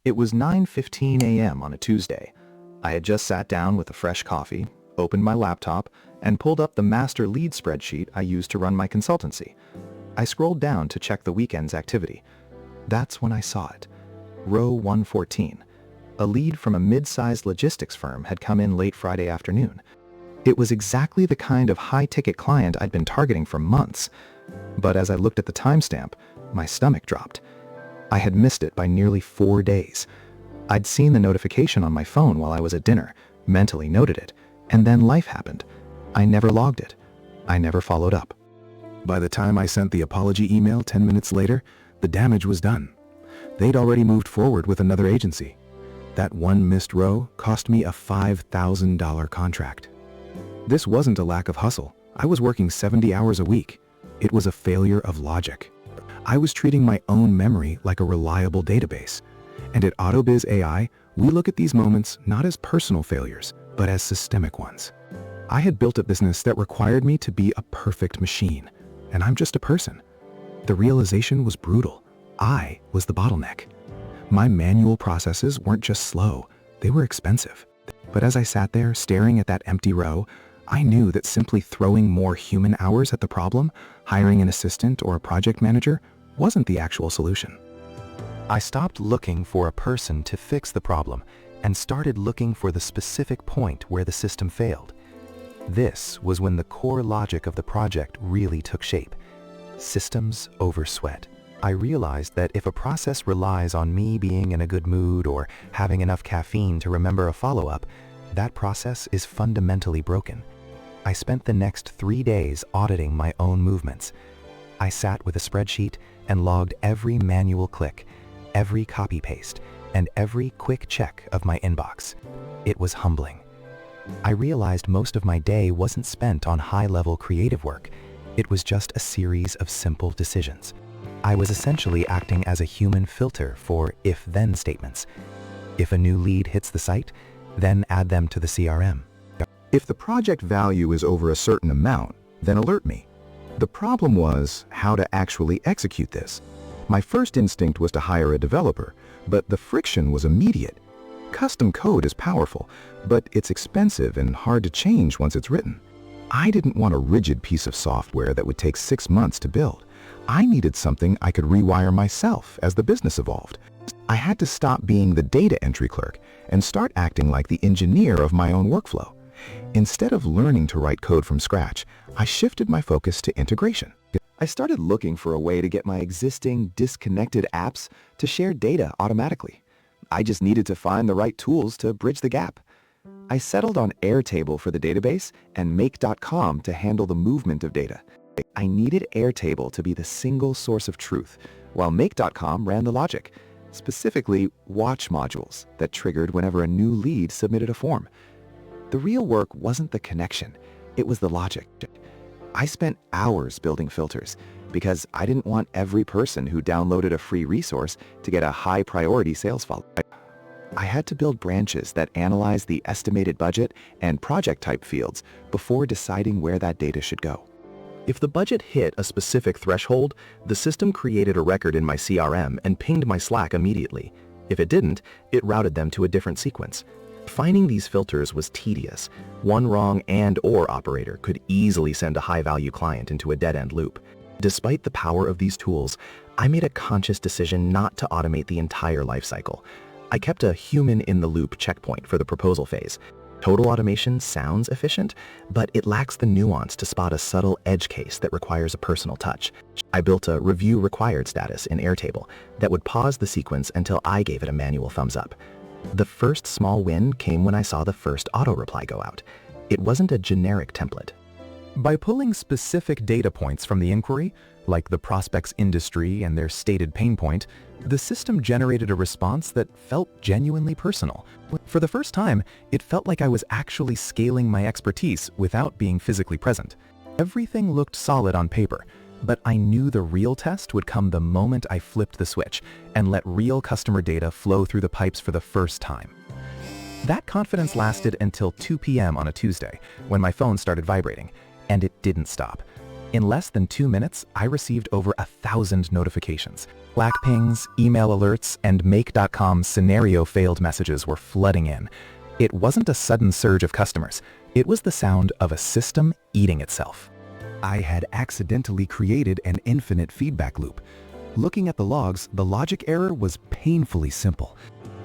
It was 9:15 a.m. on a Tuesday. I had just sat down with a fresh coffee, opened my laptop, and pulled up the master lead spreadsheet I used to run my consultancy. I scrolled down to check the weekend's activity. That's when I saw it. Row 114. A lead from a mid-sized logistics firm had come in late Friday afternoon. It was exactly the kind of high-ticket client I'd been targeting for months. But as I looked at the timestamp, my stomach dropped. I had missed it by nearly 4 days. I'd seen the notification on my phone while I was at dinner, mentally noted it, and then life happened. I never logged it. I never followed up. By the time I sent the apology email 10 minutes later, the damage was done. They'd already moved forward with another agency. That one missed row cost me a $5,000 contract. This wasn't a lack of hustle. I was working 70 hours a week. It was a failure of logic. I was treating my own memory like a reliable database. And at AutoBiz AI, we look at these moments not as personal failures, but as systemic ones. I had built a business that required me to be a perfect machine, and I'm just a person. The realization was brutal. I was the bottleneck. My manual processes weren't just slow, they were expensive. But as I sat there staring at that empty row, I knew that simply throwing more human hours at the problem, hiring an assistant or a project manager, wasn't the actual solution. I stopped looking for a person to fix the problem and started looking for the specific point where the system failed. This was when the core logic of the project really took shape. Systems over sweat. I realized that if a process relies on me being in a good mood or having enough caffeine to remember a follow-up, that process is fundamentally broken. I spent the next 3 days auditing my own movements. I sat with a spreadsheet and logged every manual click, every copy-paste, and every quick check of my inbox. It was humbling. I realized most of my day wasn't spent on high-level creative work. It was just a series of simple decisions. I was essentially acting as a human filter for if-then statements. If a new lead hits the site, then add them to the CRM. If the project value is over a certain amount, then alert me. The problem was how to actually execute this. My first instinct was to hire a developer, but the friction was immediate. Custom code is powerful, but it's expensive and hard to change once it's written. I didn't want a rigid piece of software that would take 6 months to build. I needed something I could rewire myself as the business evolved. I had to stop being the data entry clerk and start acting like the engineer of my own workflow. Instead of learning to write code from scratch, I shifted my focus to integration. I started looking for a way to get my existing disconnected apps to share data automatically. I just needed to find the right tools to bridge the gap. I settled on Airtable for the database and Make.com to handle the movement of data. I needed Airtable to be the single source of truth, while Make.com ran the logic, specifically watch modules that triggered whenever a new lead submitted a form. The real work wasn't the connection, it was the logic. I spent hours building filters because I didn't want every person who downloaded a free resource to get a high priority sales follow. I had to build branches that analyze the estimated budget and project type fields before deciding where that data should go. If the budget hit a specific threshold, the system created a record in my CRM and pinged my Slack immediately. If it didn't, it routed them to a different sequence. Finding these filters was tedious. One wrong and/or operator could easily send a high-value client into a dead-end loop. Despite the power of these tools, I made a conscious decision not to automate the entire lifecycle. I kept a human-in-the-loop checkpoint for the proposal phase. Total automation sounds efficient, but it lacks the nuance to spot a subtle edge case that requires a personal touch. I built a review required status in Airtable that would pause the sequence until I gave it a manual thumbs up. The first small win came when I saw the first auto-reply go out. It wasn't a generic template. By pulling specific data points from the inquiry, like the prospect's industry and their stated pain point, the system generated a response that felt genuinely personal. For the first time, it felt like I was actually scaling my expertise without being physically present. Everything looked solid on paper, but I knew the real test would come the moment I flipped the switch and let real customer data flow through the pipes for the first time. That confidence lasted until 2 p.m. on a Tuesday, when my phone started vibrating, and it didn't stop. In less than 2 minutes, I received over 1,000 notifications. Slack pings, email alerts, and Make.com scenario failed messages were flooding in. It wasn't a sudden surge of customers. It was the sound of a system eating itself. I had accidentally created an infinite feedback loop. Looking at the logs, the logic error was painfully simple.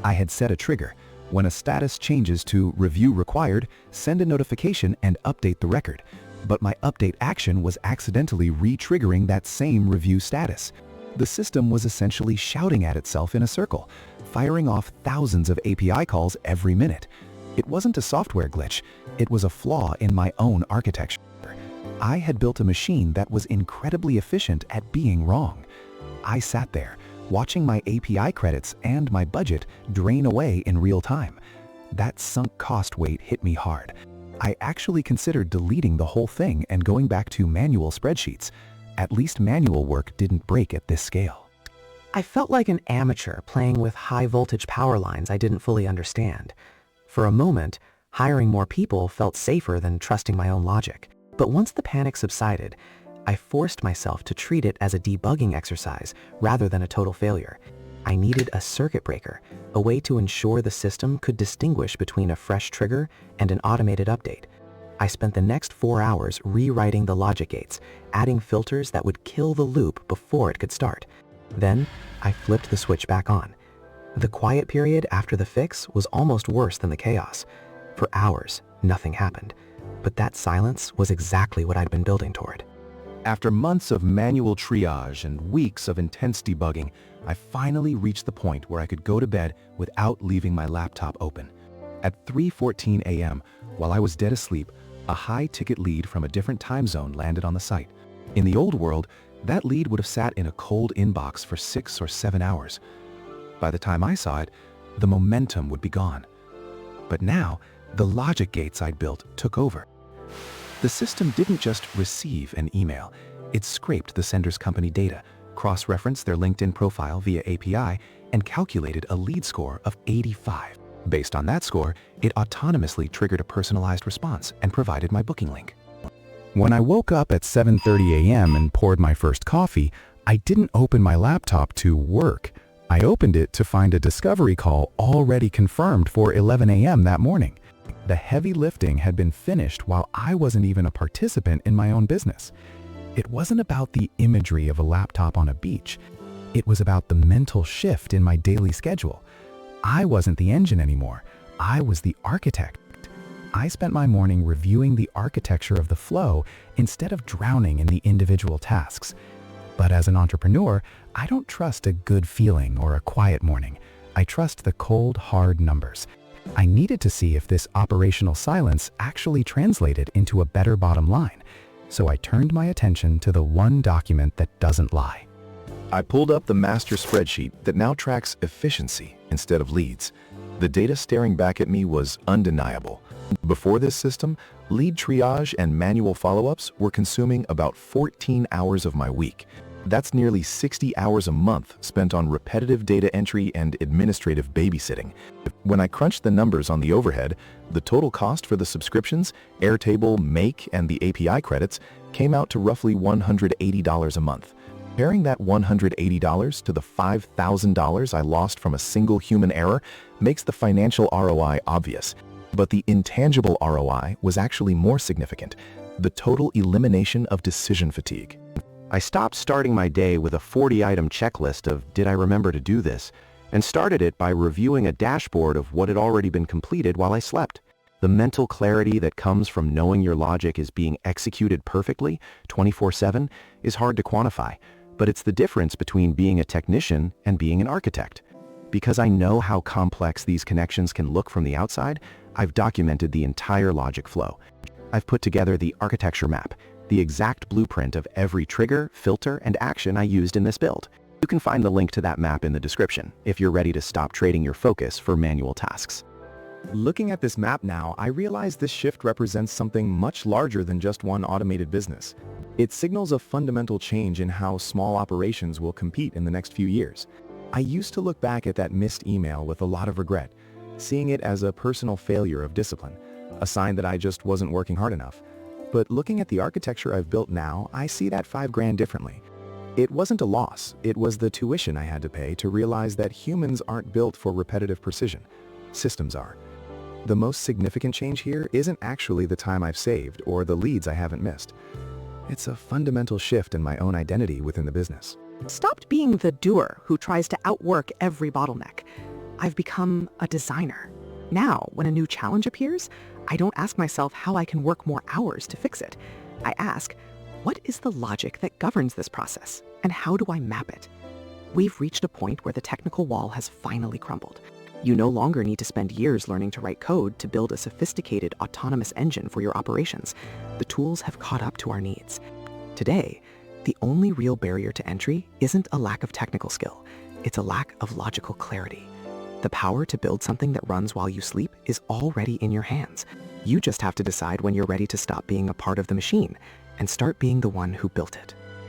I had set a trigger. When a status changes to review required, send a notification and update the record. But my update action was accidentally re-triggering that same review status. The system was essentially shouting at itself in a circle, firing off thousands of API calls every minute. It wasn't a software glitch, it was a flaw in my own architecture. I had built a machine that was incredibly efficient at being wrong. I sat there, watching my API credits and my budget drain away in real time. That sunk cost weight hit me hard. I actually considered deleting the whole thing and going back to manual spreadsheets. At least manual work didn't break at this scale. I felt like an amateur playing with high-voltage power lines I didn't fully understand. For a moment, hiring more people felt safer than trusting my own logic. But once the panic subsided, I forced myself to treat it as a debugging exercise rather than a total failure. I needed a circuit breaker, a way to ensure the system could distinguish between a fresh trigger and an automated update. I spent the next 4 hours rewriting the logic gates, adding filters that would kill the loop before it could start. Then, I flipped the switch back on. The quiet period after the fix was almost worse than the chaos. For hours, nothing happened. But that silence was exactly what I'd been building toward. After months of manual triage and weeks of intense debugging, I finally reached the point where I could go to bed without leaving my laptop open. At 3:14 a.m., while I was dead asleep, a high-ticket lead from a different time zone landed on the site. In the old world, that lead would have sat in a cold inbox for 6 or 7 hours. By the time I saw it, the momentum would be gone. But now, the logic gates I'd built took over. The system didn't just receive an email, it scraped the sender's company data, cross-referenced their LinkedIn profile via API, and calculated a lead score of 85. Based on that score, it autonomously triggered a personalized response and provided my booking link. When I woke up at 7:30 a.m. and poured my first coffee, I didn't open my laptop to work. I opened it to find a discovery call already confirmed for 11 a.m. that morning. The heavy lifting had been finished while I wasn't even a participant in my own business. It wasn't about the imagery of a laptop on a beach. It was about the mental shift in my daily schedule. I wasn't the engine anymore. I was the architect. I spent my morning reviewing the architecture of the flow instead of drowning in the individual tasks. But as an entrepreneur, I don't trust a good feeling or a quiet morning. I trust the cold, hard numbers. I needed to see if this operational silence actually translated into a better bottom line. So I turned my attention to the one document that doesn't lie. I pulled up the master spreadsheet that now tracks efficiency instead of leads. The data staring back at me was undeniable. Before this system, lead triage and manual follow-ups were consuming about 14 hours of my week. That's nearly 60 hours a month spent on repetitive data entry and administrative babysitting. When I crunched the numbers on the overhead, the total cost for the subscriptions, Airtable, Make, and the API credits came out to roughly $180 a month. Comparing that $180 to the $5,000 I lost from a single human error makes the financial ROI obvious. But the intangible ROI was actually more significant: the total elimination of decision fatigue. I stopped starting my day with a 40-item checklist of "did I remember to do this?" and started it by reviewing a dashboard of what had already been completed while I slept. The mental clarity that comes from knowing your logic is being executed perfectly, 24/7, is hard to quantify, but it's the difference between being a technician and being an architect. Because I know how complex these connections can look from the outside, I've documented the entire logic flow. I've put together the architecture map, the exact blueprint of every trigger, filter, and action I used in this build. You can find the link to that map in the description if you're ready to stop trading your focus for manual tasks. Looking at this map now, I realize this shift represents something much larger than just one automated business. It signals a fundamental change in how small operations will compete in the next few years. I used to look back at that missed email with a lot of regret, seeing it as a personal failure of discipline, a sign that I just wasn't working hard enough. But looking at the architecture I've built now, I see that $5,000 differently. It wasn't a loss, it was the tuition I had to pay to realize that humans aren't built for repetitive precision. Systems are. The most significant change here isn't actually the time I've saved or the leads I haven't missed. It's a fundamental shift in my own identity within the business. Stopped being the doer who tries to outwork every bottleneck. I've become a designer. Now, when a new challenge appears, I don't ask myself how I can work more hours to fix it. I ask, what is the logic that governs this process, and how do I map it? We've reached a point where the technical wall has finally crumbled. You no longer need to spend years learning to write code to build a sophisticated autonomous engine for your operations. The tools have caught up to our needs. Today, the only real barrier to entry isn't a lack of technical skill. It's a lack of logical clarity. The power to build something that runs while you sleep is already in your hands. You just have to decide when you're ready to stop being a part of the machine and start being the one who built it.